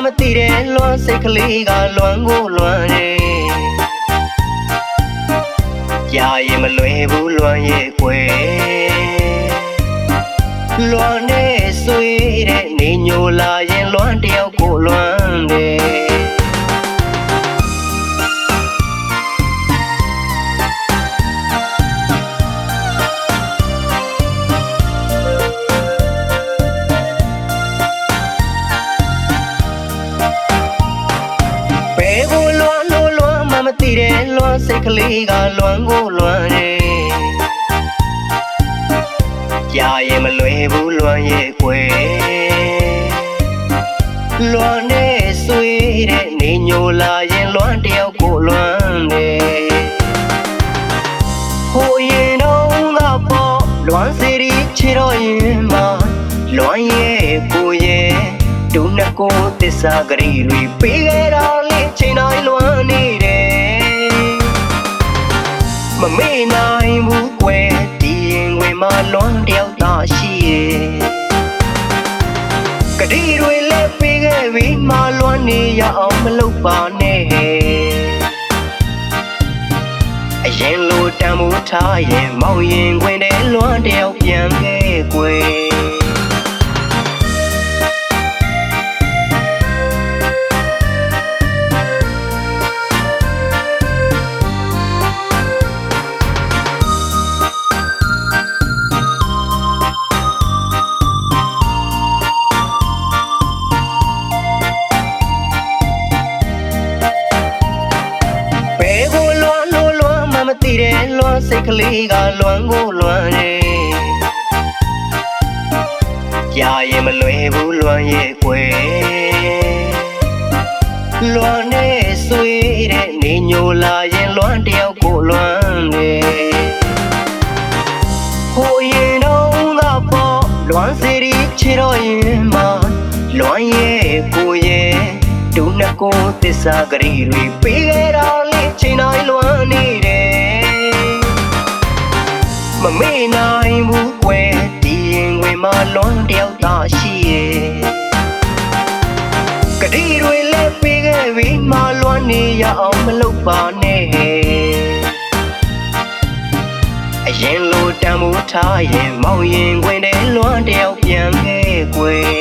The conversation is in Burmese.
မသိတဲ့လွမ်းစိတ်ကလေးကလွမ်းကိုလွမ်းတယ်ကြာရင်မလွယ်ဘူးလွမ်းရဲ့ကွယ်လွမ်းနဲ့ဆွေးတဲ့နေညိုလာရင်လွမ်းတယောက်ကိုလွမ်းတယ်မသိတဲ့လွမ်းစိတ်ကလေးကလွမ်းကိုလွမ်းတယ်ကြာရင်မလွယ်ဘူးလွမ်းရဲ့ကွယ်လွမ်းနဲ့ဆွေးတဲ့နေညိုလာရင်လွမ်းတယောက်ကိုလွမ်းတယ်ဟိုရင်တော့ငါပေါ့လွမ်းစီရီချီတော့ရင်မလွမ်းရဲ့ကိုရဲ့ဒုနှစ်ကိုသစ္စာဂရီတွေပေးခဲ့တော့လေချိန်တိုင်းလွမ်းနေတယ်မမေ့နိုင်ဘူးကွယ်ဒီရင်ဝင်မှာလွမ်းတယောက်သာရှိရဲ့ကတိတွေလည်းပေးခဲ့ပြီးမှလွမ်းနေရအောင်မလုပ်ပါနဲ့အရင်လိုတန်မိုးထားရင်မောင်ရင်ခွင်တဲ့လွမ်းတယောက်ပြန်ခဲ့ကွယ်မသိတဲ့လွမ်းစိတ်ကလေးကလွမ်းကိုလွမ်းတယ်ကြာရင်မလွယ်ဘူးလွမ်းရဲ့ကွယ်လွမ်းနဲ့ဆွေးတဲ့နေညိုလာရင်လွမ်းတယောက်ကိုလွမ်းတယ်ဟိုရင်တော့ငါပေါ့လွမ်းစီရီချီတော့ရင်မလွမ်းရဲ့ကိုရဲ့ဒုနှစ်ကိုသစ္စာဂရီတွေပေးခဲ့တော့လေချိန်တိုင်းလွမ်းနေတယ်မမေ့နိုင်ဘူးကွယ်ဒီရင်ဝင်မှာလွမ်းတယောက်သာရှိရဲ့ကတိတွေလည်းပေးခဲ့ပြီးမှလွမ်းနေရအောင်မလုပ်ပါနဲ့အရင်လိုတန်မိုးထားရင်မောင်ရင်ခွင်တဲ့လွမ်းတယောက်ပြန်ခဲ့ကွယ်